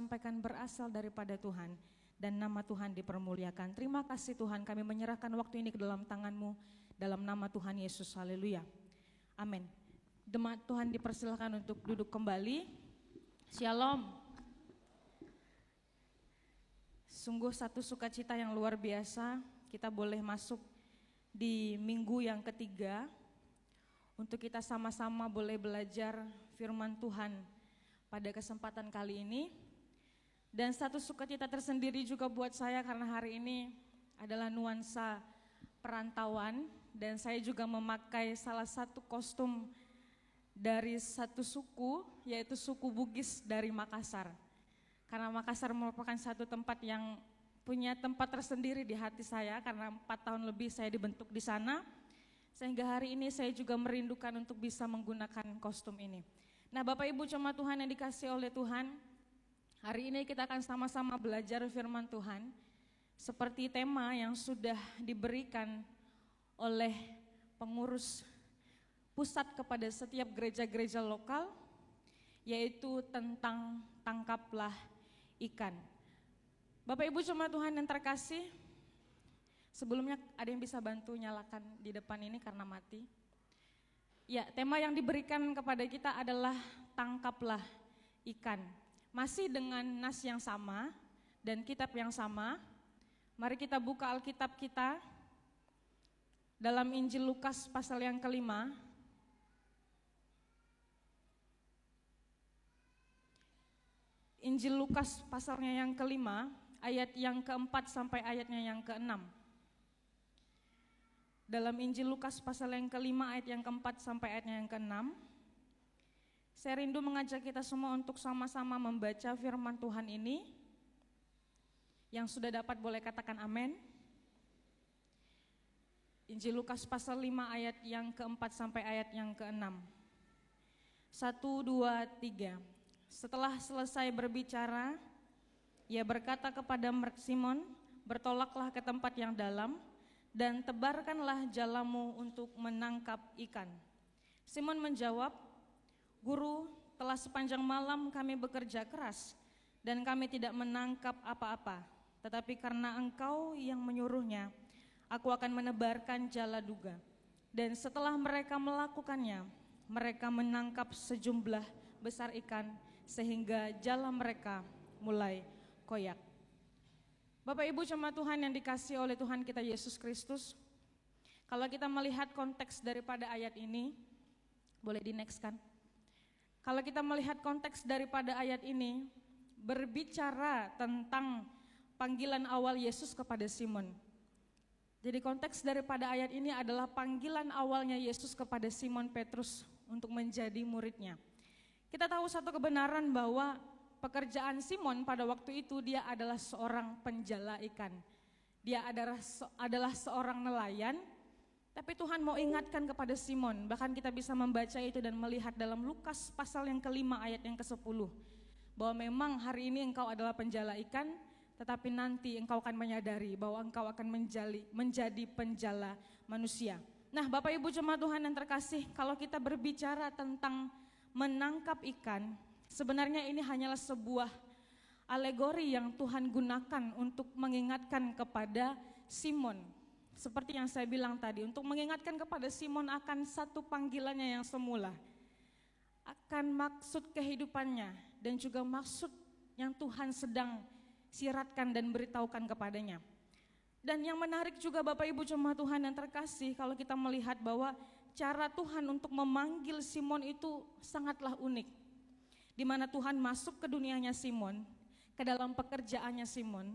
sampaikan berasal daripada Tuhan dan nama Tuhan dipermuliakan. Terima kasih Tuhan, kami menyerahkan waktu ini ke dalam tangan-Mu dalam nama Tuhan Yesus. Haleluya. Amin. Jemaat Tuhan dipersilakan untuk duduk kembali. Shalom. Sungguh satu sukacita yang luar biasa, kita boleh masuk di minggu yang ketiga untuk kita sama-sama boleh belajar firman Tuhan pada kesempatan kali ini. Dan satu sukacita tersendiri juga buat saya karena hari ini adalah nuansa perantauan dan saya juga memakai salah satu kostum dari satu suku, yaitu suku Bugis dari Makassar. Karena Makassar merupakan satu tempat yang punya tempat tersendiri di hati saya karena 4 tahun lebih saya dibentuk di sana. Sehingga hari ini saya juga merindukan untuk bisa menggunakan kostum ini. Nah Bapak Ibu jemaat Tuhan yang dikasihi oleh Tuhan, hari ini kita akan sama-sama belajar firman Tuhan. Seperti tema yang sudah diberikan oleh pengurus pusat kepada setiap gereja-gereja lokal, yaitu tentang tangkaplah ikan. Bapak Ibu jemaat Tuhan yang terkasih, sebelumnya ada yang bisa bantu nyalakan di depan ini karena mati. Ya, tema yang diberikan kepada kita adalah tangkaplah ikan. Masih dengan nas yang sama dan kitab yang sama. Mari kita buka Alkitab kita dalam Injil Lukas pasal yang kelima. Injil Lukas pasalnya yang kelima, ayat yang keempat sampai ayatnya yang keenam. Dalam Injil Lukas pasal yang kelima, ayat yang keempat sampai ayatnya yang keenam, saya rindu mengajak kita semua untuk sama-sama membaca firman Tuhan ini. Yang sudah dapat boleh katakan amin. Injil Lukas pasal 5 ayat yang keempat sampai ayat yang keenam. 1, 2, 3. Setelah selesai berbicara, ia berkata kepada Simon, bertolaklah ke tempat yang dalam dan tebarkanlah jalamu untuk menangkap ikan. Simon menjawab, Guru, telah sepanjang malam kami bekerja keras dan kami tidak menangkap apa-apa. Tetapi karena Engkau yang menyuruhnya, aku akan menebarkan jala duga. Dan setelah mereka melakukannya, mereka menangkap sejumlah besar ikan sehingga jala mereka mulai koyak. Bapak Ibu jemaat Tuhan yang dikasihi oleh Tuhan kita Yesus Kristus, kalau kita melihat konteks daripada ayat ini, boleh di next kan? Kalau kita melihat konteks daripada ayat ini, berbicara tentang panggilan awal Yesus kepada Simon. Jadi konteks daripada ayat ini adalah panggilan awalnya Yesus kepada Simon Petrus untuk menjadi muridnya. Kita tahu satu kebenaran bahwa pekerjaan Simon pada waktu itu dia adalah seorang penjala ikan. Dia adalah seorang nelayan, tapi Tuhan mau ingatkan kepada Simon, bahkan kita bisa membaca itu dan melihat dalam Lukas pasal yang kelima ayat yang ke-10, bahwa memang hari ini engkau adalah penjala ikan, tetapi nanti engkau akan menyadari bahwa engkau akan menjadi penjala manusia. Nah Bapak Ibu jemaat Tuhan yang terkasih, kalau kita berbicara tentang menangkap ikan, sebenarnya ini hanyalah sebuah alegori yang Tuhan gunakan untuk mengingatkan kepada Simon. Seperti yang saya bilang tadi, untuk mengingatkan kepada Simon akan satu panggilannya yang semula, akan maksud kehidupannya dan juga maksud yang Tuhan sedang siratkan dan beritahukan kepadanya. Dan yang menarik juga Bapak Ibu jemaat Tuhan yang terkasih, kalau kita melihat bahwa cara Tuhan untuk memanggil Simon itu sangatlah unik. Di mana Tuhan masuk ke dunianya Simon, ke dalam pekerjaannya Simon.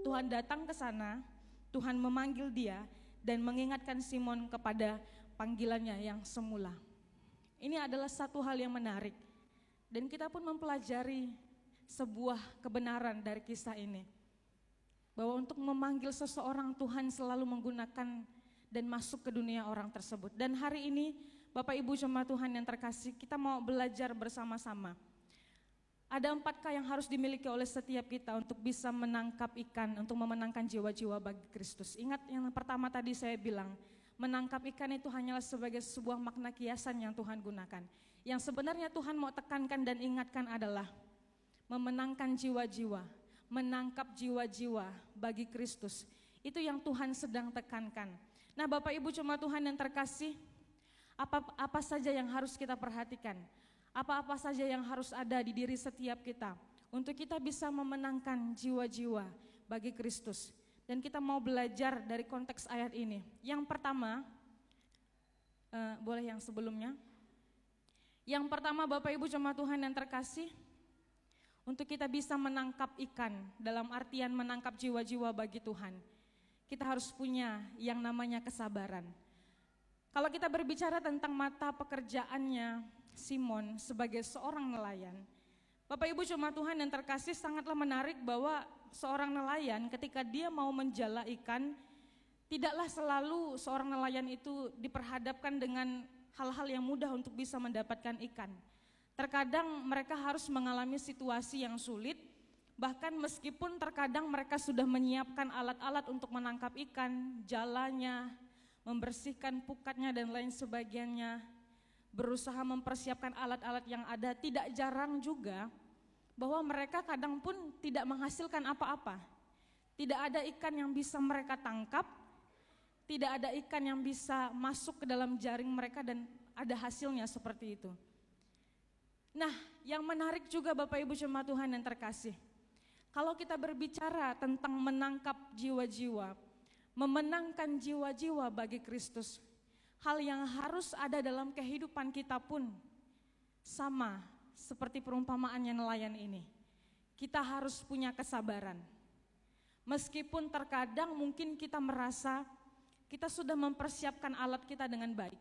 Tuhan datang ke sana, Tuhan memanggil dia dan mengingatkan Simon kepada panggilannya yang semula. Ini adalah satu hal yang menarik. Dan kita pun mempelajari sebuah kebenaran dari kisah ini. Bahwa untuk memanggil seseorang Tuhan selalu menggunakan dan masuk ke dunia orang tersebut. Dan hari ini Bapak Ibu jemaat Tuhan yang terkasih, kita mau belajar bersama-sama. Ada 4K yang harus dimiliki oleh setiap kita untuk bisa menangkap ikan, untuk memenangkan jiwa-jiwa bagi Kristus. Ingat yang pertama tadi saya bilang, menangkap ikan itu hanyalah sebagai sebuah makna kiasan yang Tuhan gunakan. Yang sebenarnya Tuhan mau tekankan dan ingatkan adalah memenangkan jiwa-jiwa, menangkap jiwa-jiwa bagi Kristus. Itu yang Tuhan sedang tekankan. Nah, Bapak Ibu jemaat Tuhan yang terkasih, apa saja yang harus kita perhatikan? Apa-apa saja yang harus ada di diri setiap kita untuk kita bisa memenangkan jiwa-jiwa bagi Kristus. Dan kita mau belajar dari konteks ayat ini. Yang pertama, boleh yang sebelumnya. Yang pertama, Bapak Ibu jemaat Tuhan yang terkasih, untuk kita bisa menangkap ikan, dalam artian menangkap jiwa-jiwa bagi Tuhan, kita harus punya yang namanya kesabaran. Kalau kita berbicara tentang mata pekerjaannya Simon sebagai seorang nelayan, Bapak Ibu jemaat Tuhan yang terkasih, sangatlah menarik bahwa seorang nelayan ketika dia mau menjala ikan, tidaklah selalu seorang nelayan itu diperhadapkan dengan hal-hal yang mudah untuk bisa mendapatkan ikan. Terkadang mereka harus mengalami situasi yang sulit, bahkan meskipun terkadang mereka sudah menyiapkan alat-alat untuk menangkap ikan, jalanya, membersihkan pukatnya dan lain sebagainya, berusaha mempersiapkan alat-alat yang ada, tidak jarang juga bahwa mereka kadang pun tidak menghasilkan apa-apa. Tidak ada ikan yang bisa mereka tangkap, tidak ada ikan yang bisa masuk ke dalam jaring mereka dan ada hasilnya seperti itu. Nah, yang menarik juga Bapak Ibu jemaat Tuhan yang terkasih, kalau kita berbicara tentang menangkap jiwa-jiwa, memenangkan jiwa-jiwa bagi Kristus, hal yang harus ada dalam kehidupan kita pun sama seperti perumpamaannya nelayan ini. Kita harus punya kesabaran. Meskipun terkadang mungkin kita merasa kita sudah mempersiapkan alat kita dengan baik.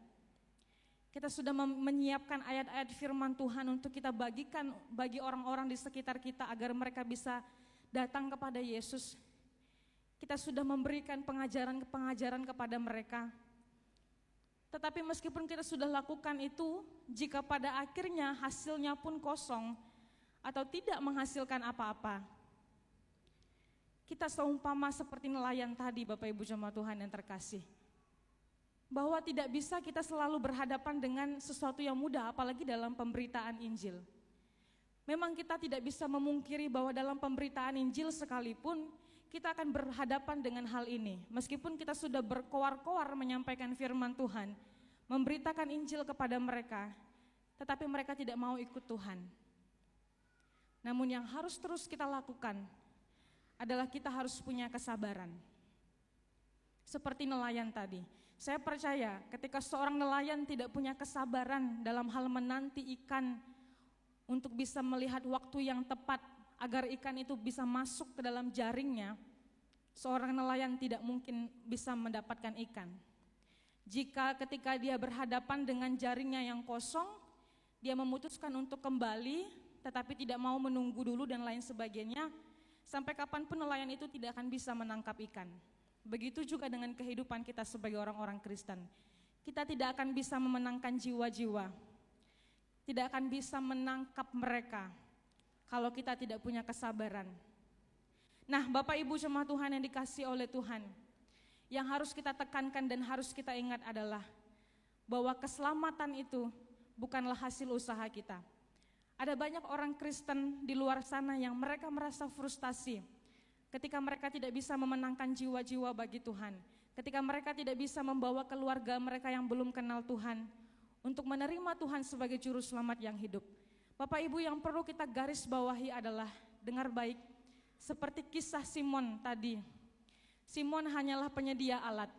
Kita sudah menyiapkan ayat-ayat firman Tuhan untuk kita bagikan bagi orang-orang di sekitar kita agar mereka bisa datang kepada Yesus. Kita sudah memberikan pengajaran kepada mereka. Tetapi meskipun kita sudah lakukan itu, jika pada akhirnya hasilnya pun kosong atau tidak menghasilkan apa-apa, kita seumpama seperti nelayan tadi, Bapak Ibu jemaat Tuhan yang terkasih, bahwa tidak bisa kita selalu berhadapan dengan sesuatu yang mudah, apalagi dalam pemberitaan Injil. Memang kita tidak bisa memungkiri bahwa dalam pemberitaan Injil sekalipun kita akan berhadapan dengan hal ini. Meskipun kita sudah berkoar-koar menyampaikan firman Tuhan, memberitakan Injil kepada mereka, tetapi mereka tidak mau ikut Tuhan. Namun yang harus terus kita lakukan adalah kita harus punya kesabaran. Seperti nelayan tadi. Saya percaya ketika seorang nelayan tidak punya kesabaran dalam hal menanti ikan untuk bisa melihat waktu yang tepat agar ikan itu bisa masuk ke dalam jaringnya, seorang nelayan tidak mungkin bisa mendapatkan ikan. Jika ketika dia berhadapan dengan jaringnya yang kosong, dia memutuskan untuk kembali tetapi tidak mau menunggu dulu dan lain sebagainya, sampai kapanpun nelayan itu tidak akan bisa menangkap ikan. Begitu juga dengan kehidupan kita sebagai orang-orang Kristen. Kita tidak akan bisa memenangkan jiwa-jiwa, tidak akan bisa menangkap mereka kalau kita tidak punya kesabaran. Nah, Bapak Ibu jemaat Tuhan yang dikasihi oleh Tuhan, yang harus kita tekankan dan harus kita ingat adalah bahwa keselamatan itu bukanlah hasil usaha kita. Ada banyak orang Kristen di luar sana yang mereka merasa frustasi ketika mereka tidak bisa memenangkan jiwa-jiwa bagi Tuhan, ketika mereka tidak bisa membawa keluarga mereka yang belum kenal Tuhan untuk menerima Tuhan sebagai juru selamat yang hidup. Bapak Ibu, yang perlu kita garis bawahi adalah, dengar baik, seperti kisah Simon tadi. Simon hanyalah penyedia alat.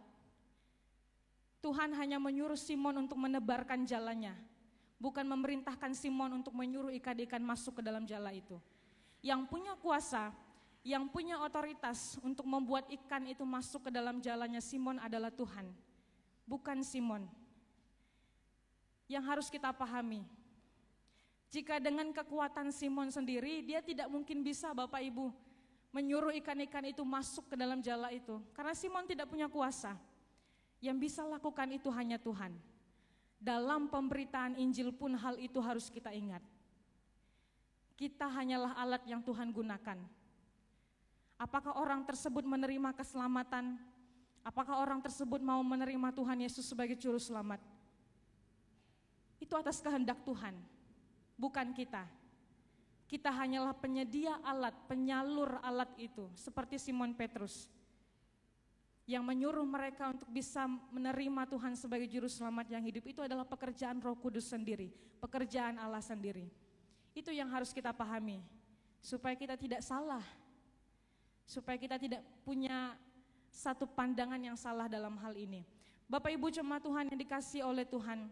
Tuhan hanya menyuruh Simon untuk menebarkan jalannya, bukan memerintahkan Simon untuk menyuruh ikan-ikan masuk ke dalam jala itu. Yang punya kuasa, yang punya otoritas untuk membuat ikan itu masuk ke dalam jalannya Simon adalah Tuhan, bukan Simon. Yang harus kita pahami, jika dengan kekuatan Simon sendiri, dia tidak mungkin bisa, Bapak Ibu, menyuruh ikan-ikan itu masuk ke dalam jala itu, karena Simon tidak punya kuasa. Yang bisa lakukan itu hanya Tuhan. Dalam pemberitaan Injil pun hal itu harus kita ingat. Kita hanyalah alat yang Tuhan gunakan. Apakah orang tersebut menerima keselamatan? Apakah orang tersebut mau menerima Tuhan Yesus sebagai juru selamat? Itu atas kehendak Tuhan, bukan kita. Kita hanyalah penyedia alat, penyalur alat itu, seperti Simon Petrus yang menyuruh mereka untuk bisa menerima Tuhan sebagai juru selamat yang hidup. Itu adalah pekerjaan Roh Kudus sendiri, pekerjaan Allah sendiri. Itu yang harus kita pahami, supaya kita tidak salah, supaya kita tidak punya satu pandangan yang salah dalam hal ini. Bapak Ibu jemaat Tuhan yang dikasihi oleh Tuhan,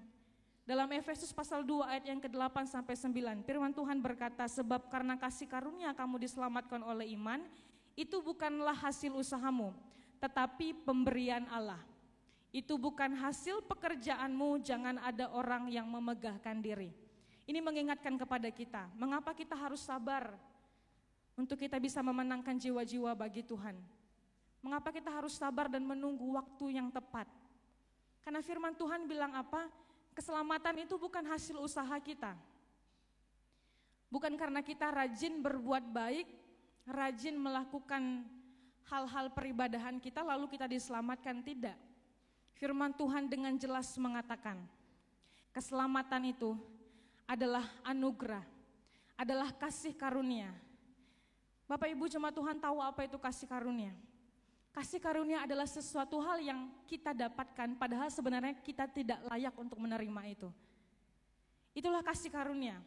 dalam Efesus pasal 2 ayat yang ke-8 sampai 9, firman Tuhan berkata, sebab karena kasih karunia kamu diselamatkan oleh iman, itu bukanlah hasil usahamu, tetapi pemberian Allah. Itu bukan hasil pekerjaanmu, jangan ada orang yang memegahkan diri. Ini mengingatkan kepada kita, mengapa kita harus sabar untuk kita bisa memenangkan jiwa-jiwa bagi Tuhan. Mengapa kita harus sabar dan menunggu waktu yang tepat. Karena firman Tuhan bilang apa? Keselamatan itu bukan hasil usaha kita. Bukan karena kita rajin berbuat baik, rajin melakukan hal-hal peribadahan kita lalu kita diselamatkan, tidak. Firman Tuhan dengan jelas mengatakan, keselamatan itu adalah anugerah, adalah kasih karunia. Bapak Ibu jemaat Tuhan tahu apa itu kasih karunia? Kasih karunia adalah sesuatu hal yang kita dapatkan padahal sebenarnya kita tidak layak untuk menerima itu. Itulah kasih karunia.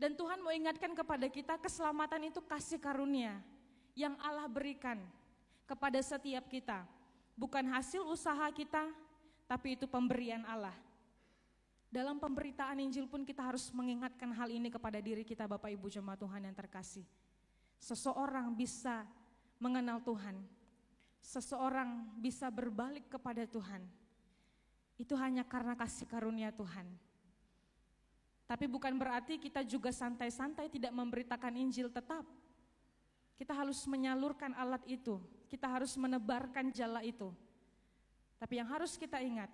Dan Tuhan mau ingatkan kepada kita, keselamatan itu kasih karunia yang Allah berikan kepada setiap kita. Bukan hasil usaha kita, tapi itu pemberian Allah. Dalam pemberitaan Injil pun kita harus mengingatkan hal ini kepada diri kita, Bapak Ibu jemaat Tuhan yang terkasih. Seseorang bisa mengenal Tuhan, seseorang bisa berbalik kepada Tuhan, itu hanya karena kasih karunia Tuhan. Tapi bukan berarti kita juga santai-santai tidak memberitakan Injil, tetap. Kita harus menyalurkan alat itu, kita harus menebarkan jala itu. Tapi yang harus kita ingat,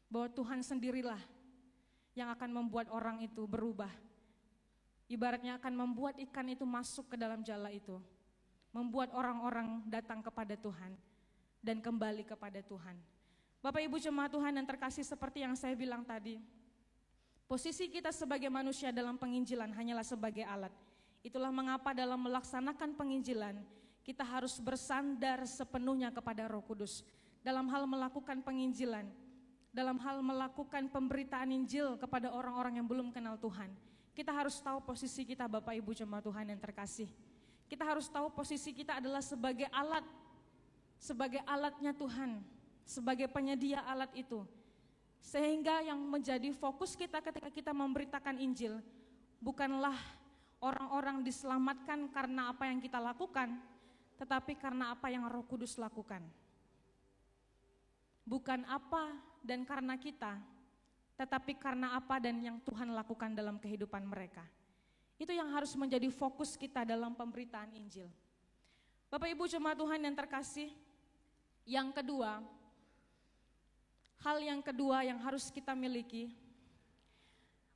bahwa Tuhan sendirilah yang akan membuat orang itu berubah. Ibaratnya akan membuat ikan itu masuk ke dalam jala itu, membuat orang-orang datang kepada Tuhan dan kembali kepada Tuhan. Bapak Ibu jemaat Tuhan yang terkasih, seperti yang saya bilang tadi, posisi kita sebagai manusia dalam penginjilan hanyalah sebagai alat. Itulah mengapa dalam melaksanakan penginjilan kita harus bersandar sepenuhnya kepada Roh Kudus. Dalam hal melakukan penginjilan, dalam hal melakukan pemberitaan Injil kepada orang-orang yang belum kenal Tuhan, kita harus tahu posisi kita, Bapak Ibu jemaat Tuhan yang terkasih. Kita harus tahu posisi kita adalah sebagai alat, sebagai alatnya Tuhan, sebagai penyedia alat itu. Sehingga yang menjadi fokus kita ketika kita memberitakan Injil, bukanlah orang-orang diselamatkan karena apa yang kita lakukan, tetapi karena apa yang Roh Kudus lakukan. Bukan apa dan karena kita, tetapi karena apa dan yang Tuhan lakukan dalam kehidupan mereka. Itu yang harus menjadi fokus kita dalam pemberitaan Injil. Bapak Ibu jemaat Tuhan yang terkasih, yang kedua, hal yang kedua yang harus kita miliki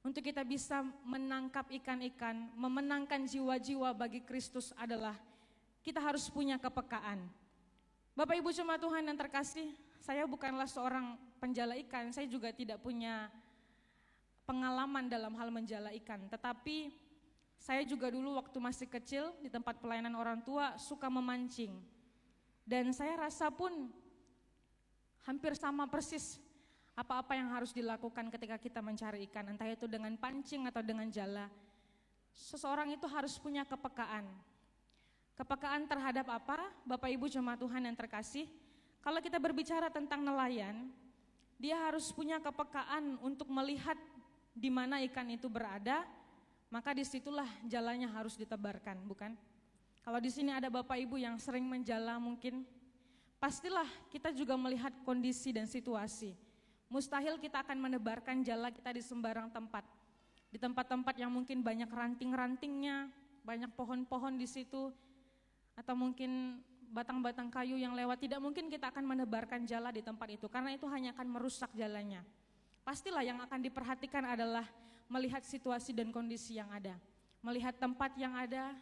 untuk kita bisa menangkap ikan-ikan, memenangkan jiwa-jiwa bagi Kristus adalah kita harus punya kepekaan. Bapak Ibu jemaat Tuhan yang terkasih, saya bukanlah seorang penjala ikan, saya juga tidak punya pengalaman dalam hal menjala ikan, tetapi saya juga dulu waktu masih kecil di tempat pelayanan orang tua suka memancing. Dan saya rasa pun hampir sama persis apa-apa yang harus dilakukan ketika kita mencari ikan, entah itu dengan pancing atau dengan jala. Seseorang itu harus punya kepekaan. Kepekaan terhadap apa? Bapak Ibu jemaat Tuhan yang terkasih, kalau kita berbicara tentang nelayan, dia harus punya kepekaan untuk melihat di mana ikan itu berada, maka disitulah jalannya harus ditebarkan, bukan? Kalau di sini ada Bapak Ibu yang sering menjala mungkin, pastilah kita juga melihat kondisi dan situasi. Mustahil kita akan menebarkan jala kita di sembarang tempat. Di tempat-tempat yang mungkin banyak ranting-rantingnya, banyak pohon-pohon di situ, atau mungkin batang-batang kayu yang lewat, tidak mungkin kita akan menebarkan jala di tempat itu, karena itu hanya akan merusak jalannya. Pastilah yang akan diperhatikan adalah melihat situasi dan kondisi yang ada, melihat tempat yang ada,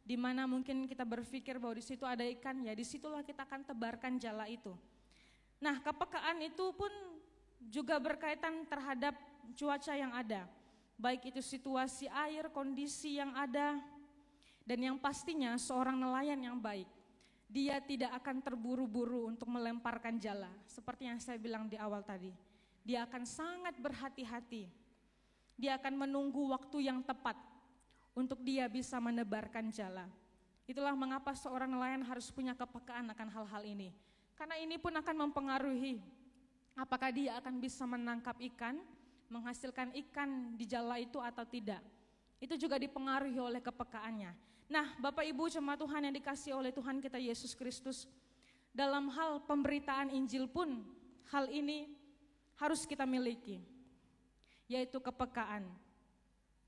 di mana mungkin kita berpikir bahwa di situ ada ikan, ya disitulah kita akan tebarkan jala itu. Nah, kepekaan itu pun juga berkaitan terhadap cuaca yang ada. baik itu situasi air, kondisi yang ada, dan yang pastinya seorang nelayan yang baik, dia tidak akan terburu-buru untuk melemparkan jala. Seperti yang saya bilang di awal tadi, dia akan sangat berhati-hati. Dia akan menunggu waktu yang tepat untuk dia bisa menebarkan jala. Itulah mengapa seorang nelayan harus punya kepekaan akan hal-hal ini. Karena ini pun akan mempengaruhi apakah dia akan bisa menangkap ikan, menghasilkan ikan di jala itu atau tidak. Itu juga dipengaruhi oleh kepekaannya. Nah, Bapak Ibu jemaat Tuhan yang dikasihi oleh Tuhan kita Yesus Kristus, dalam hal pemberitaan Injil pun hal ini harus kita miliki, yaitu kepekaan.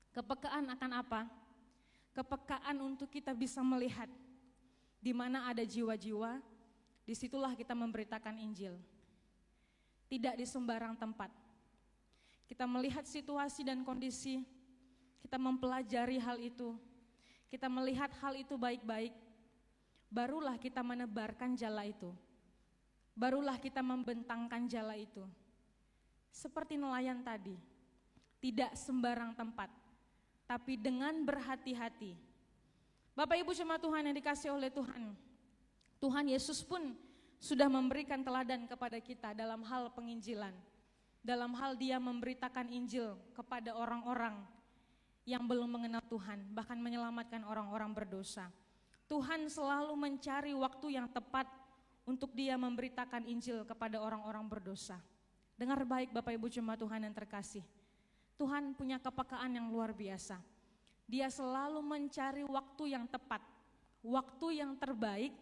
Kepekaan akan apa? Kepekaan untuk kita bisa melihat di mana ada jiwa-jiwa, disitulah kita memberitakan Injil. Tidak di sembarang tempat. Kita melihat situasi dan kondisi, kita mempelajari hal itu, kita melihat hal itu baik-baik, barulah kita menebarkan jala itu, barulah kita membentangkan jala itu. Seperti nelayan tadi, tidak sembarang tempat, tapi dengan berhati-hati. Bapak Ibu jemaat Tuhan yang dikasihi oleh Tuhan, Tuhan Yesus pun sudah memberikan teladan kepada kita dalam hal penginjilan, dalam hal dia memberitakan Injil kepada orang-orang yang belum mengenal Tuhan, bahkan menyelamatkan orang-orang berdosa. Tuhan selalu mencari waktu yang tepat untuk dia memberitakan Injil kepada orang-orang berdosa. Dengar baik Bapak Ibu jemaat Tuhan yang terkasih, Tuhan punya kepekaan yang luar biasa. Dia selalu mencari waktu yang tepat, waktu yang terbaik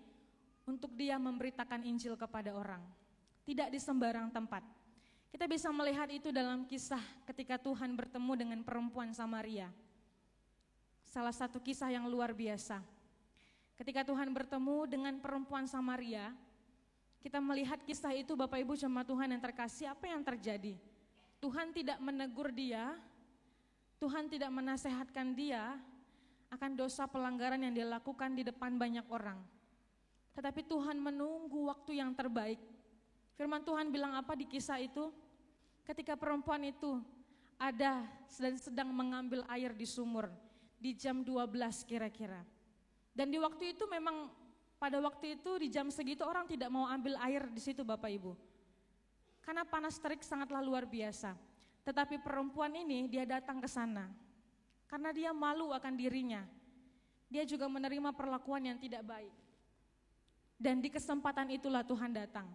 untuk dia memberitakan Injil kepada orang. Tidak di sembarang tempat. Kita bisa melihat itu dalam kisah ketika Tuhan bertemu dengan perempuan Samaria. Salah satu kisah yang luar biasa. Ketika Tuhan bertemu dengan perempuan Samaria, kita melihat kisah itu Bapak Ibu jemaat Tuhan yang terkasih, apa yang terjadi? Tuhan tidak menegur dia, Tuhan tidak menasehatkan dia akan dosa pelanggaran yang dia lakukan di depan banyak orang. Tetapi Tuhan menunggu waktu yang terbaik. Firman Tuhan bilang apa di kisah itu? Ketika perempuan itu ada dan sedang mengambil air di sumur, di jam 12 kira-kira. Dan di waktu itu memang, pada waktu itu di jam segitu orang tidak mau ambil air di situ Bapak Ibu. Karena panas terik sangatlah luar biasa. Tetapi perempuan ini dia datang ke sana. Karena dia malu akan dirinya. Dia juga menerima perlakuan yang tidak baik. Dan di kesempatan itulah Tuhan datang.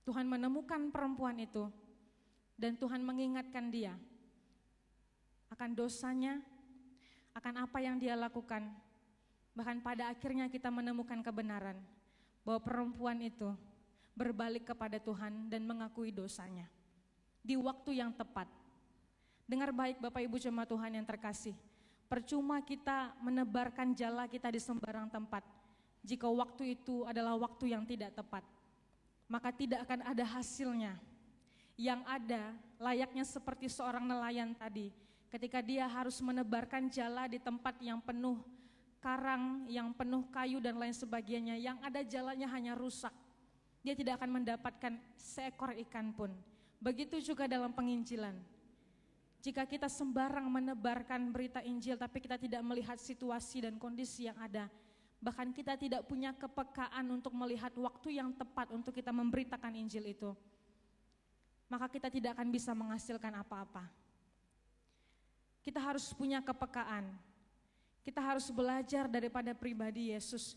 Tuhan menemukan perempuan itu. Dan Tuhan mengingatkan dia akan dosanya, akan apa yang dia lakukan. Bahkan pada akhirnya kita menemukan kebenaran bahwa perempuan itu berbalik kepada Tuhan dan mengakui dosanya di waktu yang tepat. Dengar baik Bapak Ibu jemaat Tuhan yang terkasih, percuma kita menebarkan jala kita di sembarang tempat jika waktu itu adalah waktu yang tidak tepat, maka tidak akan ada hasilnya. Yang ada layaknya seperti seorang nelayan tadi, ketika dia harus menebarkan jala di tempat yang penuh karang, yang penuh kayu dan lain sebagainya, yang ada jalanya hanya rusak. Dia tidak akan mendapatkan seekor ikan pun. Begitu juga dalam penginjilan. Jika kita sembarang menebarkan berita Injil tapi kita tidak melihat situasi dan kondisi yang ada, bahkan kita tidak punya kepekaan untuk melihat waktu yang tepat untuk kita memberitakan Injil itu, maka kita tidak akan bisa menghasilkan apa-apa. Kita harus punya kepekaan. Kita harus belajar daripada pribadi Yesus.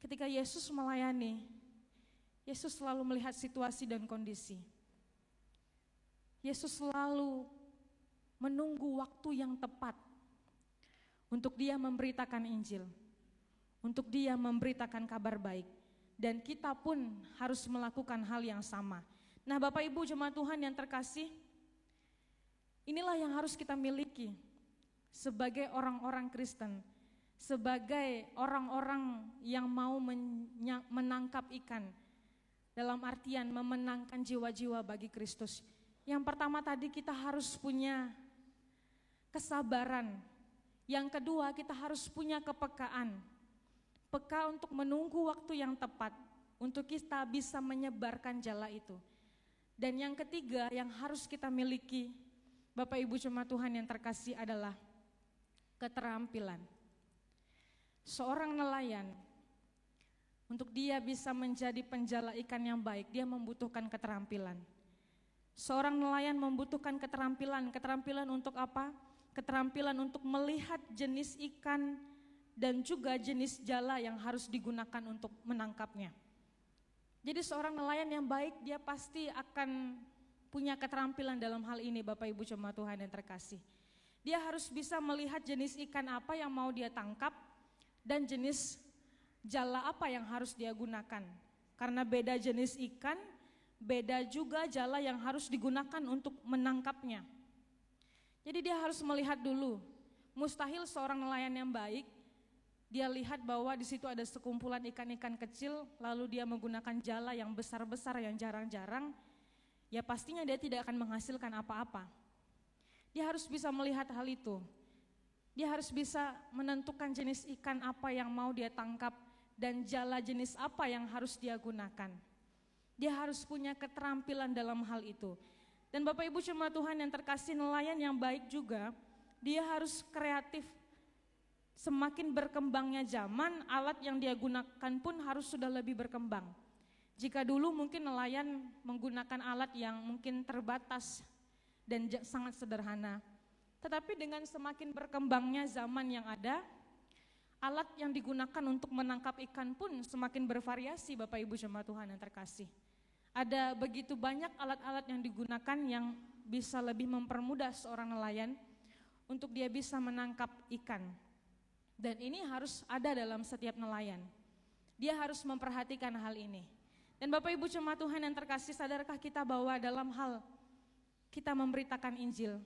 Ketika Yesus melayani, Yesus selalu melihat situasi dan kondisi. Yesus selalu menunggu waktu yang tepat untuk dia memberitakan Injil, untuk dia memberitakan kabar baik. Dan kita pun harus melakukan hal yang sama. Nah Bapak Ibu jemaat Tuhan yang terkasih, inilah yang harus kita miliki sebagai orang-orang Kristen, sebagai orang-orang yang mau menangkap ikan, dalam artian memenangkan jiwa-jiwa bagi Kristus. Yang pertama tadi kita harus punya kesabaran. Yang kedua kita harus punya kepekaan. Peka untuk menunggu waktu yang tepat untuk kita bisa menyebarkan jala itu. Dan yang ketiga yang harus kita miliki, Bapak Ibu jemaat Tuhan yang terkasih, adalah keterampilan. Seorang nelayan, untuk dia bisa menjadi penjala ikan yang baik, dia membutuhkan keterampilan. Seorang nelayan membutuhkan keterampilan untuk apa? Keterampilan untuk melihat jenis ikan dan juga jenis jala yang harus digunakan untuk menangkapnya. Jadi seorang nelayan yang baik, dia pasti akan punya keterampilan dalam hal ini, Bapak Ibu jemaat Tuhan yang terkasih. Dia harus bisa melihat jenis ikan apa yang mau dia tangkap dan jenis jala apa yang harus dia gunakan. Karena beda jenis ikan, beda juga jala yang harus digunakan untuk menangkapnya. Jadi dia harus melihat dulu. Mustahil seorang nelayan yang baik, dia lihat bahwa di situ ada sekumpulan ikan-ikan kecil, lalu dia menggunakan jala yang besar-besar yang jarang-jarang, ya pastinya dia tidak akan menghasilkan apa-apa. Dia harus bisa melihat hal itu. Dia harus bisa menentukan jenis ikan apa yang mau dia tangkap dan jala jenis apa yang harus dia gunakan. Dia harus punya keterampilan dalam hal itu. Dan Bapak Ibu jemaat Tuhan yang terkasih, nelayan yang baik juga, dia harus kreatif. Semakin berkembangnya zaman, alat yang dia gunakan pun harus sudah lebih berkembang. Jika dulu mungkin nelayan menggunakan alat yang mungkin terbatas dan sangat sederhana. Tetapi dengan semakin berkembangnya zaman yang ada, alat yang digunakan untuk menangkap ikan pun semakin bervariasi, Bapak Ibu jemaat Tuhan yang terkasih. Ada begitu banyak alat-alat yang digunakan yang bisa lebih mempermudah seorang nelayan untuk dia bisa menangkap ikan. Dan ini harus ada dalam setiap nelayan. Dia harus memperhatikan hal ini. Dan Bapak Ibu jemaat Tuhan yang terkasih, sadarkah kita bahwa dalam hal kita memberitakan Injil,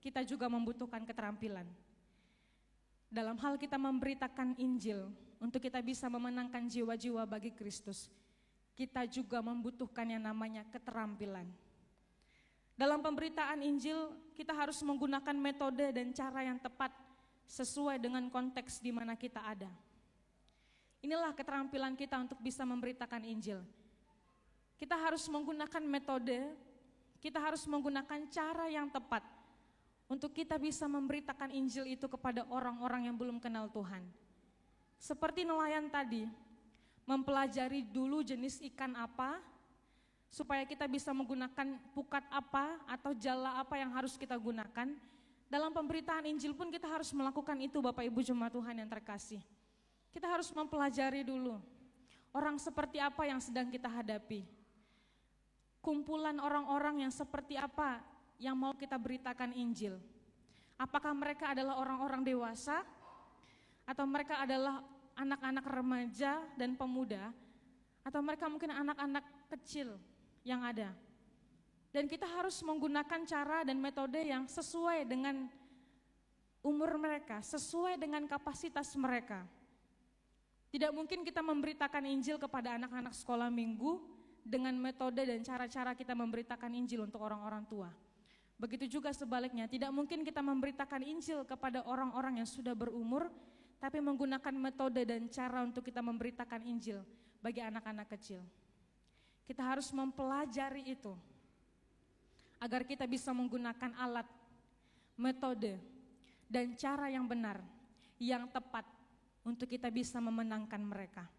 kita juga membutuhkan keterampilan. Dalam hal kita memberitakan Injil, untuk kita bisa memenangkan jiwa-jiwa bagi Kristus, kita juga membutuhkan yang namanya keterampilan. Dalam pemberitaan Injil, kita harus menggunakan metode dan cara yang tepat sesuai dengan konteks di mana kita ada. Inilah keterampilan kita untuk bisa memberitakan Injil. Kita harus menggunakan metode, kita harus menggunakan cara yang tepat untuk kita bisa memberitakan Injil itu kepada orang-orang yang belum kenal Tuhan. Seperti nelayan tadi, mempelajari dulu jenis ikan apa, supaya kita bisa menggunakan pukat apa atau jala apa yang harus kita gunakan. Dalam pemberitaan Injil pun kita harus melakukan itu, Bapak Ibu jemaat Tuhan yang terkasih. Kita harus mempelajari dulu orang seperti apa yang sedang kita hadapi. Kumpulan orang-orang yang seperti apa yang mau kita beritakan Injil. Apakah mereka adalah orang-orang dewasa atau mereka adalah anak-anak remaja dan pemuda, atau mereka mungkin anak-anak kecil yang ada. Dan kita harus menggunakan cara dan metode yang sesuai dengan umur mereka, sesuai dengan kapasitas mereka. Tidak mungkin kita memberitakan Injil kepada anak-anak sekolah minggu dengan metode dan cara-cara kita memberitakan Injil untuk orang-orang tua. Begitu juga sebaliknya, tidak mungkin kita memberitakan Injil kepada orang-orang yang sudah berumur, tapi menggunakan metode dan cara untuk kita memberitakan Injil bagi anak-anak kecil. Kita harus mempelajari itu, agar kita bisa menggunakan alat, metode, dan cara yang benar, yang tepat untuk kita bisa memenangkan mereka.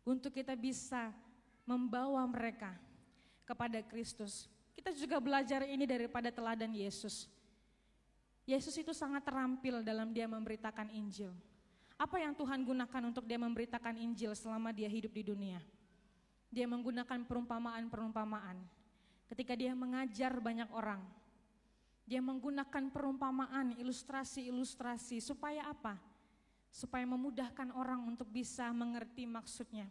Untuk kita bisa membawa mereka kepada Kristus. Kita juga belajar ini daripada teladan Yesus. Yesus itu sangat terampil dalam dia memberitakan Injil. Apa yang Tuhan gunakan untuk dia memberitakan Injil selama dia hidup di dunia? Dia menggunakan perumpamaan-perumpamaan. Ketika dia mengajar banyak orang, dia menggunakan perumpamaan, ilustrasi-ilustrasi, supaya apa? Supaya memudahkan orang untuk bisa mengerti maksudnya.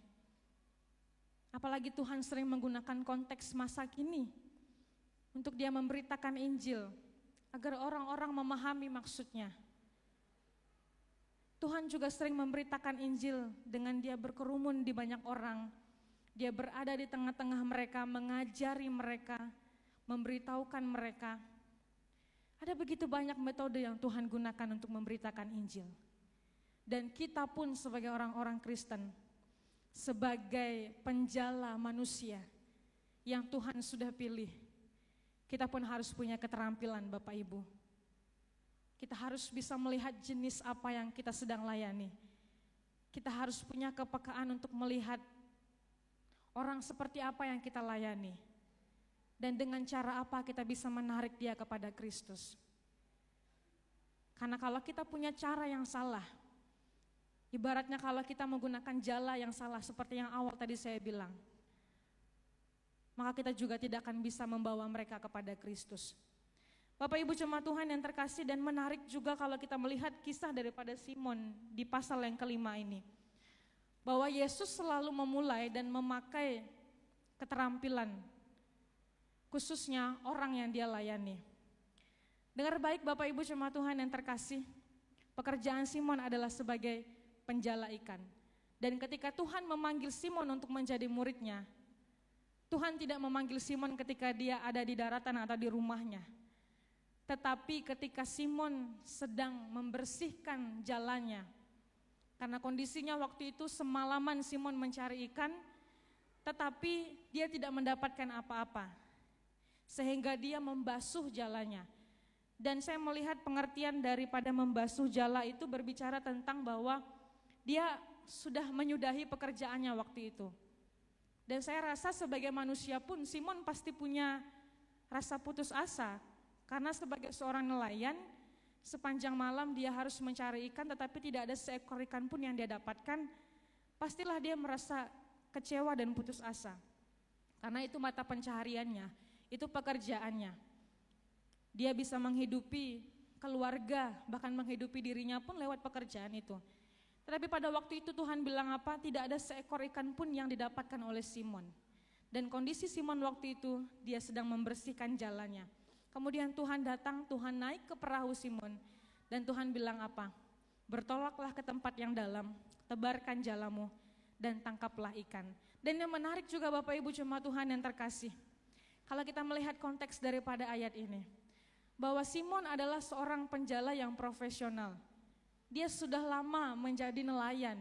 Apalagi Tuhan sering menggunakan konteks masa kini untuk dia memberitakan Injil, agar orang-orang memahami maksudnya. Tuhan juga sering memberitakan Injil dengan dia berkerumun di banyak orang. Dia berada di tengah-tengah mereka, mengajari mereka, memberitahukan mereka. Ada begitu banyak metode yang Tuhan gunakan untuk memberitakan Injil. Dan kita pun sebagai orang-orang Kristen, sebagai penjala manusia yang Tuhan sudah pilih, kita pun harus punya keterampilan Bapak Ibu. Kita harus bisa melihat jenis apa yang kita sedang layani. Kita harus punya kepekaan untuk melihat orang seperti apa yang kita layani. Dan dengan cara apa kita bisa menarik dia kepada Kristus. Karena kalau kita punya cara yang salah, ibaratnya kalau kita menggunakan jala yang salah seperti yang awal tadi saya bilang, maka kita juga tidak akan bisa membawa mereka kepada Kristus. Bapak Ibu jemaat Tuhan yang terkasih, dan menarik juga kalau kita melihat kisah daripada Simon di pasal yang kelima ini. Bahwa Yesus selalu memulai dan memakai keterampilan, khususnya orang yang dia layani. Dengar baik Bapak Ibu jemaat Tuhan yang terkasih, pekerjaan Simon adalah sebagai penjala ikan. Dan ketika Tuhan memanggil Simon untuk menjadi muridnya, Tuhan tidak memanggil Simon ketika dia ada di daratan atau di rumahnya. Tetapi ketika Simon sedang membersihkan jalannya, karena kondisinya waktu itu semalaman Simon mencari ikan, tetapi dia tidak mendapatkan apa-apa, sehingga dia membasuh jalannya. Dan saya melihat pengertian daripada membasuh jala itu berbicara tentang bahwa dia sudah menyudahi pekerjaannya waktu itu. Dan saya rasa sebagai manusia pun Simon pasti punya rasa putus asa. Karena sebagai seorang nelayan, sepanjang malam dia harus mencari ikan tetapi tidak ada seekor ikan pun yang dia dapatkan. Pastilah dia merasa kecewa dan putus asa. Karena itu mata pencahariannya, itu pekerjaannya. Dia bisa menghidupi keluarga, bahkan menghidupi dirinya pun lewat pekerjaan itu. Tetapi pada waktu itu Tuhan bilang apa? Tidak ada seekor ikan pun yang didapatkan oleh Simon. Dan kondisi Simon waktu itu dia sedang membersihkan jalannya. Kemudian Tuhan datang, Tuhan naik ke perahu Simon. Dan Tuhan bilang apa? Bertolaklah ke tempat yang dalam, tebarkan jalamu dan tangkaplah ikan. Dan yang menarik juga Bapak Ibu jemaat Tuhan yang terkasih, kalau kita melihat konteks daripada ayat ini, bahwa Simon adalah seorang penjala yang profesional. Dia sudah lama menjadi nelayan.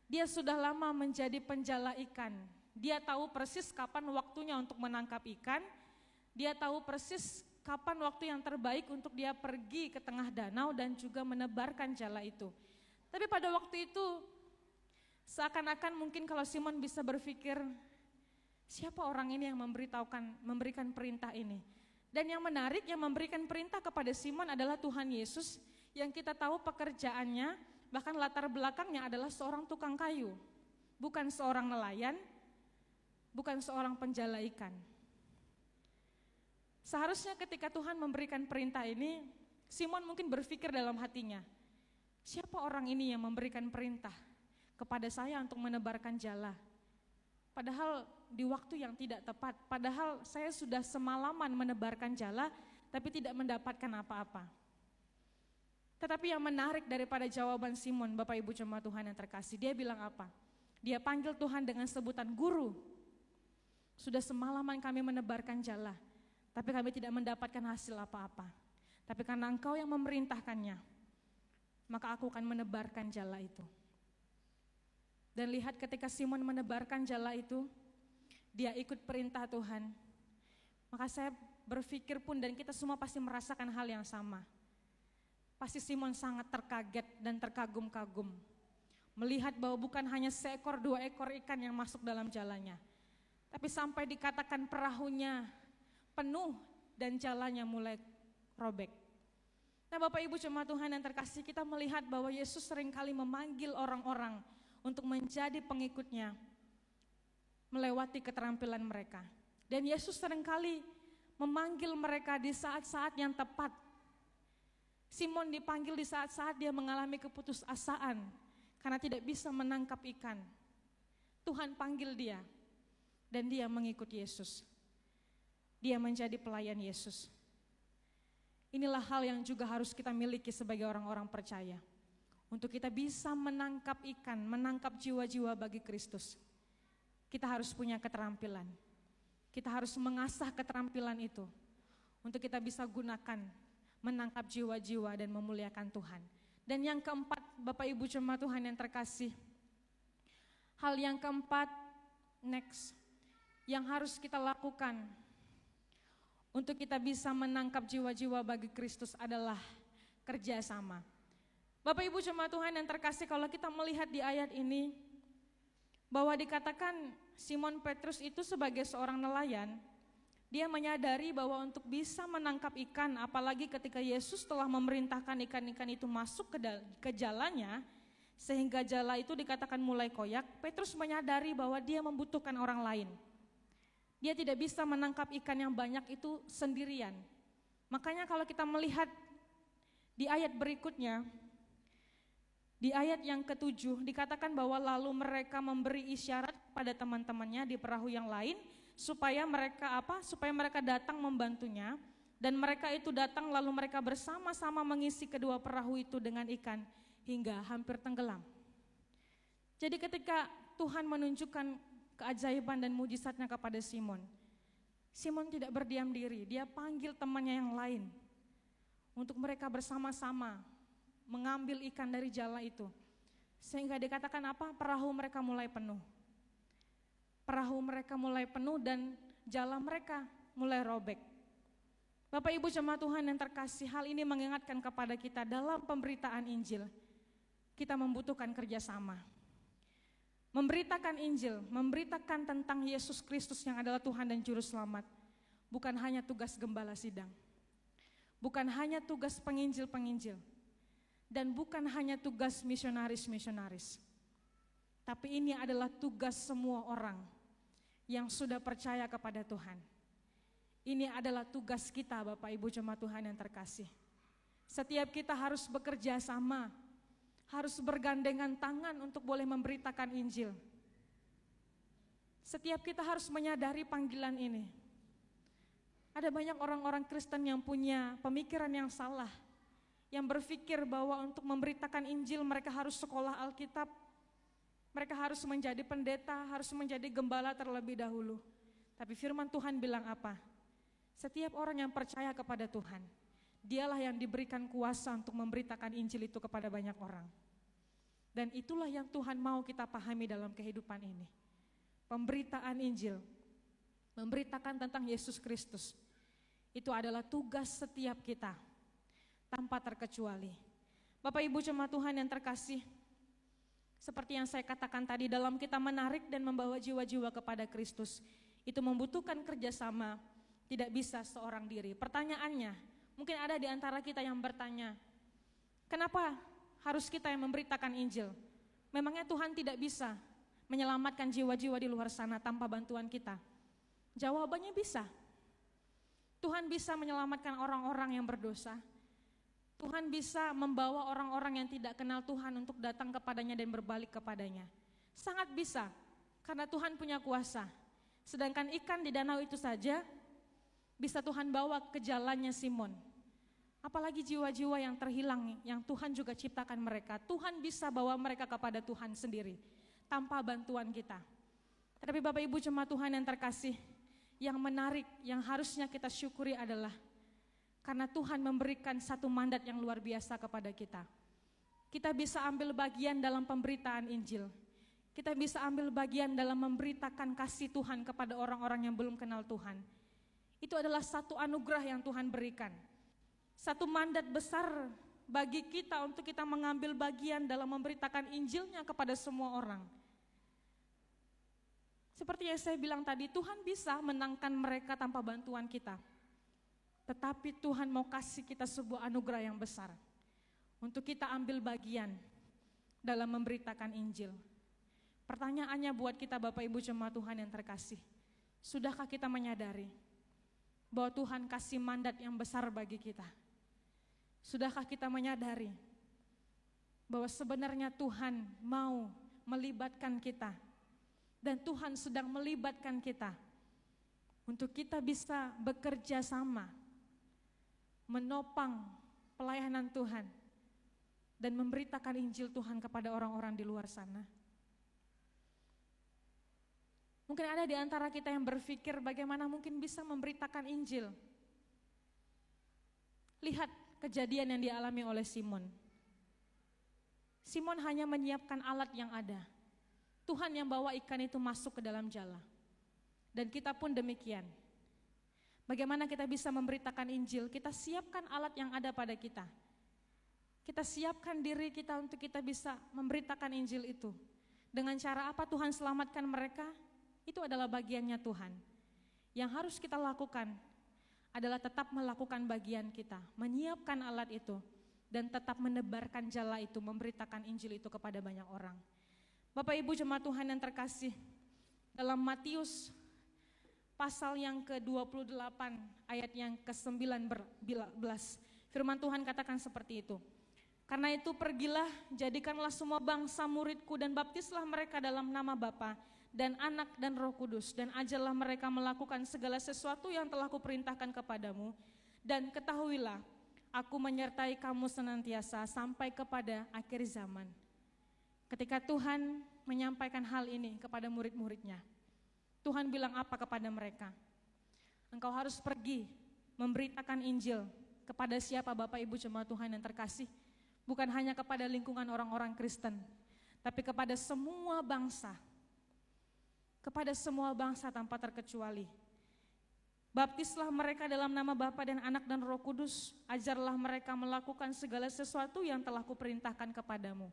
Dia sudah lama menjadi penjala ikan. Dia tahu persis kapan waktunya untuk menangkap ikan. Dia tahu persis kapan waktu yang terbaik untuk dia pergi ke tengah danau dan juga menebarkan jala itu. Tapi pada waktu itu seakan-akan mungkin kalau Simon bisa berpikir, siapa orang ini yang memberikan perintah ini? Dan yang menarik, yang memberikan perintah kepada Simon adalah Tuhan Yesus, yang kita tahu pekerjaannya, bahkan latar belakangnya adalah seorang tukang kayu, bukan seorang nelayan, bukan seorang penjala ikan. Seharusnya ketika Tuhan memberikan perintah ini, Simon mungkin berpikir dalam hatinya, siapa orang ini yang memberikan perintah kepada saya untuk menebarkan jala? Padahal di waktu yang tidak tepat, padahal saya sudah semalaman menebarkan jala, tapi tidak mendapatkan apa-apa. Tetapi yang menarik daripada jawaban Simon, Bapak Ibu jemaat Tuhan yang terkasih, dia bilang apa? Dia panggil Tuhan dengan sebutan guru. Sudah semalaman kami menebarkan jala, tapi kami tidak mendapatkan hasil apa-apa. Tapi karena Engkau yang memerintahkannya, maka aku akan menebarkan jala itu. Dan lihat ketika Simon menebarkan jala itu, dia ikut perintah Tuhan. Maka saya berpikir pun dan kita semua pasti merasakan hal yang sama. Pasti Simon sangat terkaget dan terkagum-kagum. Melihat bahwa bukan hanya seekor dua ekor ikan yang masuk dalam jalannya. Tapi sampai dikatakan perahunya penuh dan jalannya mulai robek. Nah Bapak Ibu jemaat Tuhan yang terkasih, kita melihat bahwa Yesus seringkali memanggil orang-orang untuk menjadi pengikutnya melewati keterampilan mereka. Dan Yesus seringkali memanggil mereka di saat-saat yang tepat. Simon dipanggil di saat-saat dia mengalami keputusasaan karena tidak bisa menangkap ikan. Tuhan panggil dia dan dia mengikut Yesus. Dia menjadi pelayan Yesus. Inilah hal yang juga harus kita miliki sebagai orang-orang percaya. Untuk kita bisa menangkap ikan, menangkap jiwa-jiwa bagi Kristus. Kita harus punya keterampilan. Kita harus mengasah keterampilan itu untuk kita bisa gunakan menangkap jiwa-jiwa dan memuliakan Tuhan. Dan yang keempat, Bapak Ibu jemaat Tuhan yang terkasih, hal yang keempat, next, yang harus kita lakukan untuk kita bisa menangkap jiwa-jiwa bagi Kristus adalah kerjasama. Bapak Ibu jemaat Tuhan yang terkasih, kalau kita melihat di ayat ini, bahwa dikatakan Simon Petrus itu sebagai seorang nelayan, dia menyadari bahwa untuk bisa menangkap ikan, apalagi ketika Yesus telah memerintahkan ikan-ikan itu masuk ke jalannya, sehingga jala itu dikatakan mulai koyak, Petrus menyadari bahwa dia membutuhkan orang lain. Dia tidak bisa menangkap ikan yang banyak itu sendirian. Makanya kalau kita melihat di ayat berikutnya, di ayat yang ke-7 dikatakan bahwa lalu mereka memberi isyarat pada teman-temannya di perahu yang lain, supaya mereka datang membantunya, dan mereka itu datang lalu mereka bersama-sama mengisi kedua perahu itu dengan ikan hingga hampir tenggelam. Jadi ketika Tuhan menunjukkan keajaiban dan mujizatnya kepada Simon, Simon tidak berdiam diri, dia panggil temannya yang lain untuk mereka bersama-sama mengambil ikan dari jala itu, sehingga dikatakan perahu mereka mulai penuh. Perahu mereka mulai penuh dan jala mereka mulai robek. Bapak Ibu jemaat Tuhan yang terkasih, hal ini mengingatkan kepada kita dalam pemberitaan Injil, kita membutuhkan kerjasama. Memberitakan Injil, memberitakan tentang Yesus Kristus yang adalah Tuhan dan Juru Selamat, bukan hanya tugas gembala sidang, bukan hanya tugas penginjil-penginjil, dan bukan hanya tugas misionaris-misionaris, tapi ini adalah tugas semua orang yang sudah percaya kepada Tuhan. Ini adalah tugas kita Bapak Ibu jemaat Tuhan yang terkasih. Setiap kita harus bekerja sama, harus bergandengan tangan untuk boleh memberitakan Injil. Setiap kita harus menyadari panggilan ini. Ada banyak orang-orang Kristen yang punya pemikiran yang salah, yang berpikir bahwa untuk memberitakan Injil mereka harus sekolah Alkitab, mereka harus menjadi pendeta, harus menjadi gembala terlebih dahulu. Tapi firman Tuhan bilang apa? Setiap orang yang percaya kepada Tuhan, dialah yang diberikan kuasa untuk memberitakan Injil itu kepada banyak orang. Dan itulah yang Tuhan mau kita pahami dalam kehidupan ini. Pemberitaan Injil, memberitakan tentang Yesus Kristus, itu adalah tugas setiap kita, tanpa terkecuali. Bapak Ibu jemaat Tuhan yang terkasih, seperti yang saya katakan tadi, dalam kita menarik dan membawa jiwa-jiwa kepada Kristus, itu membutuhkan kerjasama, tidak bisa seorang diri. Pertanyaannya, mungkin ada di antara kita yang bertanya, kenapa harus kita yang memberitakan Injil? Memangnya Tuhan tidak bisa menyelamatkan jiwa-jiwa di luar sana tanpa bantuan kita? Jawabannya bisa. Tuhan bisa menyelamatkan orang-orang yang berdosa. Tuhan bisa membawa orang-orang yang tidak kenal Tuhan untuk datang kepadanya dan berbalik kepadanya. Sangat bisa, karena Tuhan punya kuasa. Sedangkan ikan di danau itu saja bisa Tuhan bawa ke jalannya Simon. Apalagi jiwa-jiwa yang terhilang, yang Tuhan juga ciptakan mereka. Tuhan bisa bawa mereka kepada Tuhan sendiri, tanpa bantuan kita. Tetapi Bapak Ibu jemaat Tuhan yang terkasih, yang menarik, yang harusnya kita syukuri adalah karena Tuhan memberikan satu mandat yang luar biasa kepada kita. Kita bisa ambil bagian dalam pemberitaan Injil. Kita bisa ambil bagian dalam memberitakan kasih Tuhan kepada orang-orang yang belum kenal Tuhan. Itu adalah satu anugerah yang Tuhan berikan. Satu mandat besar bagi kita untuk kita mengambil bagian dalam memberitakan Injilnya kepada semua orang. Seperti yang saya bilang tadi, Tuhan bisa menangkan mereka tanpa bantuan kita. Tetapi Tuhan mau kasih kita sebuah anugerah yang besar untuk kita ambil bagian dalam memberitakan Injil. Pertanyaannya buat kita Bapak Ibu jemaat Tuhan yang terkasih, sudahkah kita menyadari bahwa Tuhan kasih mandat yang besar bagi kita? Sudahkah kita menyadari bahwa sebenarnya Tuhan mau melibatkan kita dan Tuhan sedang melibatkan kita untuk kita bisa bekerja sama, menopang pelayanan Tuhan dan memberitakan Injil Tuhan kepada orang-orang di luar sana. Mungkin ada di antara kita yang berpikir bagaimana mungkin bisa memberitakan Injil. Lihat kejadian yang dialami oleh Simon. Simon hanya menyiapkan alat yang ada. Tuhan yang bawa ikan itu masuk ke dalam jala. Dan kita pun demikian. Bagaimana kita bisa memberitakan Injil? Kita siapkan alat yang ada pada kita. Kita siapkan diri kita untuk kita bisa memberitakan Injil itu. Dengan cara apa Tuhan selamatkan mereka? Itu adalah bagiannya Tuhan. Yang harus kita lakukan adalah tetap melakukan bagian kita, menyiapkan alat itu, dan tetap menebarkan jala itu, memberitakan Injil itu kepada banyak orang. Bapak Ibu jemaat Tuhan yang terkasih, dalam Matius pasal yang ke-28 ayat yang ke-19, firman Tuhan katakan seperti itu. Karena itu pergilah, jadikanlah semua bangsa muridku dan baptislah mereka dalam nama Bapa dan Anak dan Roh Kudus, dan ajarlah mereka melakukan segala sesuatu yang telah kuperintahkan kepadamu, dan ketahuilah aku menyertai kamu senantiasa sampai kepada akhir zaman. Ketika Tuhan menyampaikan hal ini kepada murid-muridnya, Tuhan bilang apa kepada mereka? Engkau harus pergi memberitakan Injil kepada siapa Bapak Ibu jemaat Tuhan yang terkasih? Bukan hanya kepada lingkungan orang-orang Kristen, tapi kepada semua bangsa. Kepada semua bangsa tanpa terkecuali. Baptislah mereka dalam nama Bapa dan Anak dan Roh Kudus, ajarlah mereka melakukan segala sesuatu yang telah kuperintahkan kepadamu.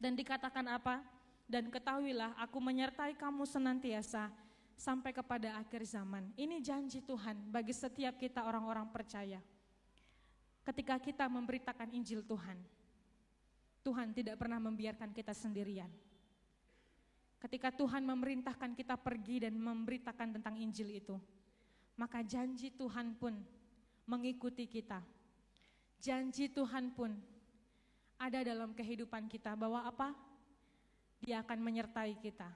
Dan dikatakan apa? Dan ketahuilah aku menyertai kamu senantiasa sampai kepada akhir zaman. Ini janji Tuhan bagi setiap kita orang-orang percaya. Ketika kita memberitakan Injil Tuhan, Tuhan tidak pernah membiarkan kita sendirian. Ketika Tuhan memerintahkan kita pergi dan memberitakan tentang Injil itu, maka janji Tuhan pun mengikuti kita. Janji Tuhan pun ada dalam kehidupan kita bahwa apa? Dia akan menyertai kita.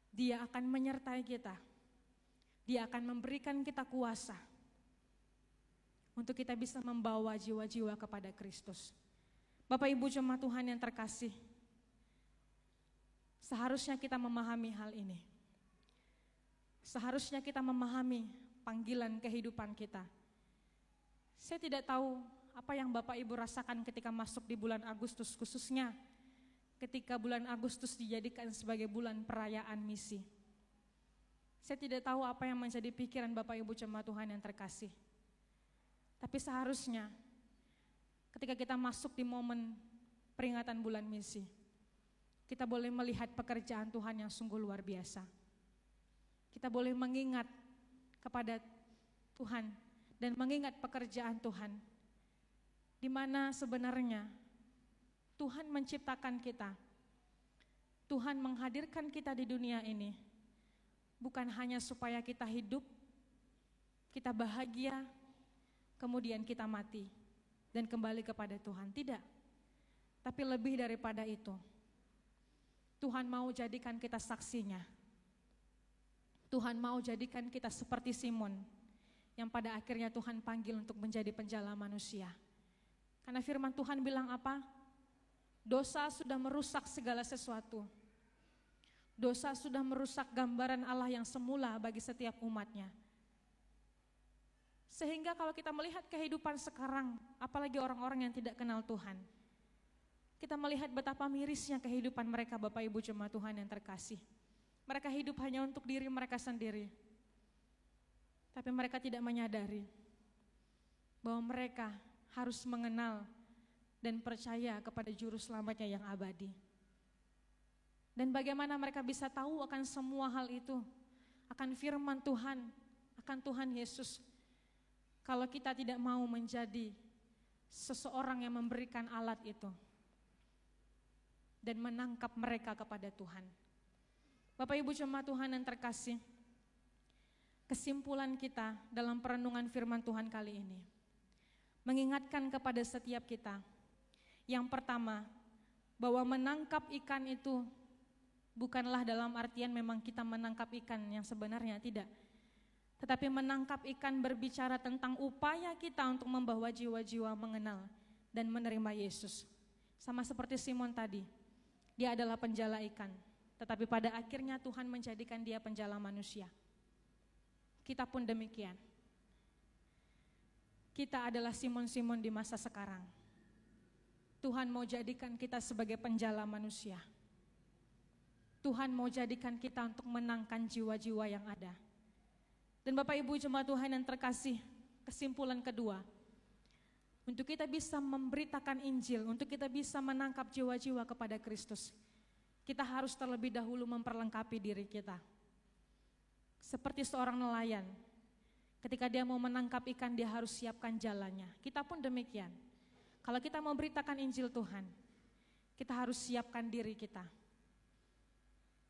Dia akan menyertai kita. Dia akan memberikan kita kuasa untuk kita bisa membawa jiwa-jiwa kepada Kristus. Bapak Ibu jemaat Tuhan yang terkasih, seharusnya kita memahami hal ini. Seharusnya kita memahami panggilan kehidupan kita. Saya tidak tahu apa yang Bapak Ibu rasakan ketika masuk di bulan Agustus, khususnya ketika bulan Agustus dijadikan sebagai bulan perayaan misi. Saya tidak tahu apa yang menjadi pikiran Bapak Ibu jemaat Tuhan yang terkasih. Tapi seharusnya ketika kita masuk di momen peringatan bulan misi, kita boleh melihat pekerjaan Tuhan yang sungguh luar biasa. Kita boleh mengingat kepada Tuhan dan mengingat pekerjaan Tuhan, di mana sebenarnya Tuhan menciptakan kita. Tuhan menghadirkan kita di dunia ini bukan hanya supaya kita hidup, kita bahagia, kemudian kita mati dan kembali kepada Tuhan. Tidak. Tapi lebih daripada itu, Tuhan mau jadikan kita saksinya. Tuhan mau jadikan kita seperti Simon, yang pada akhirnya Tuhan panggil untuk menjadi penjala manusia. Karena firman Tuhan bilang apa? Dosa sudah merusak segala sesuatu. Dosa sudah merusak gambaran Allah yang semula bagi setiap umatnya. Sehingga kalau kita melihat kehidupan sekarang, apalagi orang-orang yang tidak kenal Tuhan, kita melihat betapa mirisnya kehidupan mereka, Bapak Ibu jemaat Tuhan yang terkasih. Mereka hidup hanya untuk diri mereka sendiri. Tapi mereka tidak menyadari bahwa mereka harus mengenal dan percaya kepada Juru Selamatnya yang abadi. Dan bagaimana mereka bisa tahu akan semua hal itu, akan firman Tuhan, akan Tuhan Yesus, kalau kita tidak mau menjadi seseorang yang memberikan alat itu dan menangkap mereka kepada Tuhan. Bapak Ibu jemaat Tuhan yang terkasih, kesimpulan kita dalam perenungan firman Tuhan kali ini mengingatkan kepada setiap kita, yang pertama, bahwa menangkap ikan itu bukanlah dalam artian memang kita menangkap ikan yang sebenarnya, tidak. Tetapi menangkap ikan berbicara tentang upaya kita untuk membawa jiwa-jiwa mengenal dan menerima Yesus. Sama seperti Simon tadi, dia adalah penjala ikan, tetapi pada akhirnya Tuhan menjadikan dia penjala manusia. Kita pun demikian. Kita adalah Simon-Simon di masa sekarang. Tuhan mau jadikan kita sebagai penjala manusia. Tuhan mau jadikan kita untuk menangkan jiwa-jiwa yang ada. Dan Bapak Ibu jemaat Tuhan yang terkasih, kesimpulan kedua, untuk kita bisa memberitakan Injil, untuk kita bisa menangkap jiwa-jiwa kepada Kristus, kita harus terlebih dahulu memperlengkapi diri kita. Seperti seorang nelayan, ketika dia mau menangkap ikan, dia harus siapkan jalannya. Kita pun demikian. Kalau kita mau beritakan Injil Tuhan, kita harus siapkan diri kita.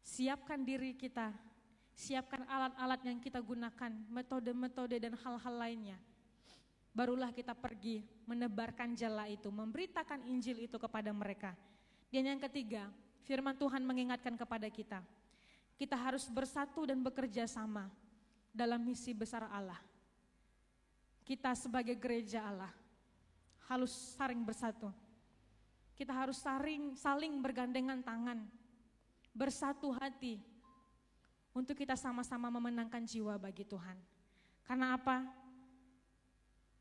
Siapkan diri kita, siapkan alat-alat yang kita gunakan, metode-metode dan hal-hal lainnya. Barulah kita pergi menebarkan jala itu, memberitakan Injil itu kepada mereka. Dan yang ketiga, firman Tuhan mengingatkan kepada kita, kita harus bersatu dan bekerja sama dalam misi besar Allah. Kita sebagai gereja Allah harus saling bersatu. Kita harus saling bergandengan tangan, bersatu hati untuk kita sama-sama memenangkan jiwa bagi Tuhan. Karena apa?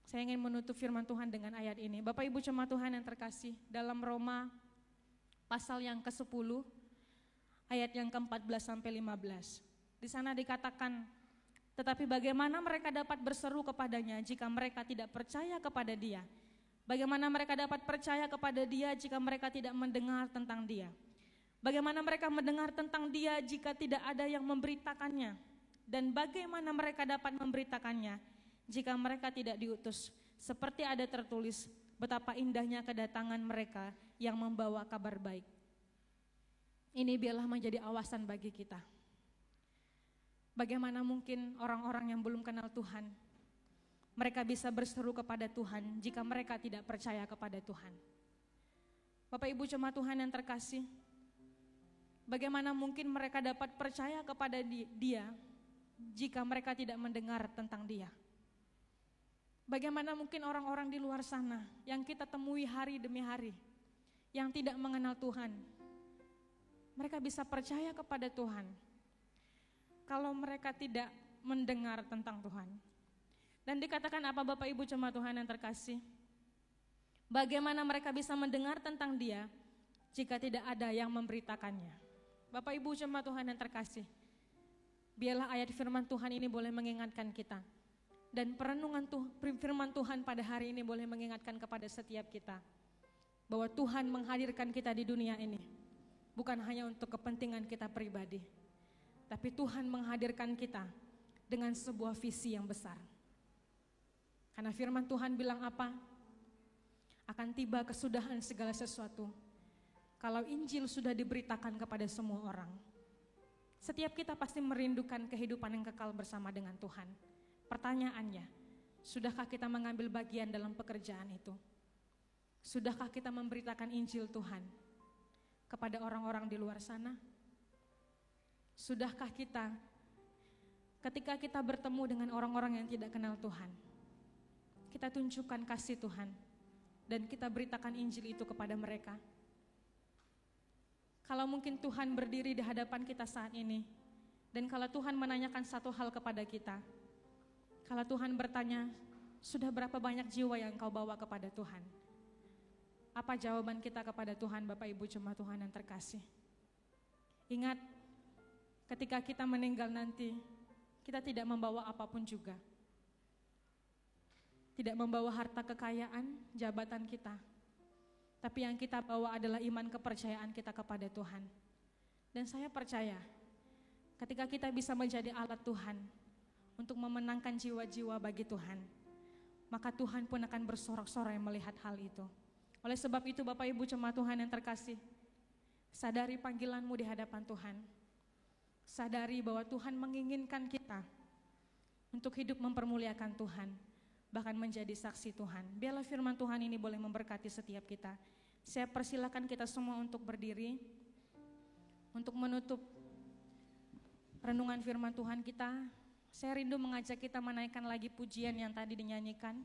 Saya ingin menutup firman Tuhan dengan ayat ini. Bapak Ibu jemaat Tuhan yang terkasih, dalam Roma pasal yang ke-10 ayat yang ke-14 sampai 15. Di sana dikatakan, tetapi bagaimana mereka dapat berseru kepadanya jika mereka tidak percaya kepada Dia? Bagaimana mereka dapat percaya kepada Dia jika mereka tidak mendengar tentang Dia? Bagaimana mereka mendengar tentang Dia jika tidak ada yang memberitakannya? Dan bagaimana mereka dapat memberitakannya jika mereka tidak diutus? Seperti ada tertulis, betapa indahnya kedatangan mereka yang membawa kabar baik. Ini biarlah menjadi awasan bagi kita. Bagaimana mungkin orang-orang yang belum kenal Tuhan, mereka bisa berseru kepada Tuhan jika mereka tidak percaya kepada Tuhan? Bapak Ibu jemaat Tuhan yang terkasih, bagaimana mungkin mereka dapat percaya kepada Dia jika mereka tidak mendengar tentang Dia? Bagaimana mungkin orang-orang di luar sana yang kita temui hari demi hari, yang tidak mengenal Tuhan, mereka bisa percaya kepada Tuhan kalau mereka tidak mendengar tentang Tuhan? Dan dikatakan apa Bapak Ibu jemaat Tuhan yang terkasih? Bagaimana mereka bisa mendengar tentang Dia jika tidak ada yang memberitakannya? Bapak Ibu jemaat Tuhan yang terkasih, biarlah ayat firman Tuhan ini boleh mengingatkan kita. Dan perenungan firman Tuhan pada hari ini boleh mengingatkan kepada setiap kita bahwa Tuhan menghadirkan kita di dunia ini bukan hanya untuk kepentingan kita pribadi, tapi Tuhan menghadirkan kita dengan sebuah visi yang besar. Karena firman Tuhan bilang apa? Akan tiba kesudahan segala sesuatu kalau Injil sudah diberitakan kepada semua orang. Setiap kita pasti merindukan kehidupan yang kekal bersama dengan Tuhan. Pertanyaannya, sudahkah kita mengambil bagian dalam pekerjaan itu? Sudahkah kita memberitakan Injil Tuhan kepada orang-orang di luar sana? Sudahkah kita, ketika kita bertemu dengan orang-orang yang tidak kenal Tuhan, kita tunjukkan kasih Tuhan dan kita beritakan Injil itu kepada mereka? Kalau mungkin Tuhan berdiri di hadapan kita saat ini, dan kalau Tuhan menanyakan satu hal kepada kita, kalau Tuhan bertanya, sudah berapa banyak jiwa yang kau bawa kepada Tuhan? Apa jawaban kita kepada Tuhan, Bapak Ibu jemaat Tuhan yang terkasih? Ingat, ketika kita meninggal nanti, kita tidak membawa apapun juga. Tidak membawa harta kekayaan, jabatan kita. Tapi yang kita bawa adalah iman kepercayaan kita kepada Tuhan. Dan saya percaya, ketika kita bisa menjadi alat Tuhan untuk memenangkan jiwa-jiwa bagi Tuhan, maka Tuhan pun akan bersorak-sorai melihat hal itu. Oleh sebab itu Bapak Ibu jemaat Tuhan yang terkasih, sadari panggilanmu di hadapan Tuhan. Sadari bahwa Tuhan menginginkan kita untuk hidup mempermuliakan Tuhan, bahkan menjadi saksi Tuhan. Biarlah firman Tuhan ini boleh memberkati setiap kita. Saya persilakan kita semua untuk berdiri, untuk menutup renungan firman Tuhan kita. Saya rindu mengajak kita menaikkan lagi pujian yang tadi dinyanyikan.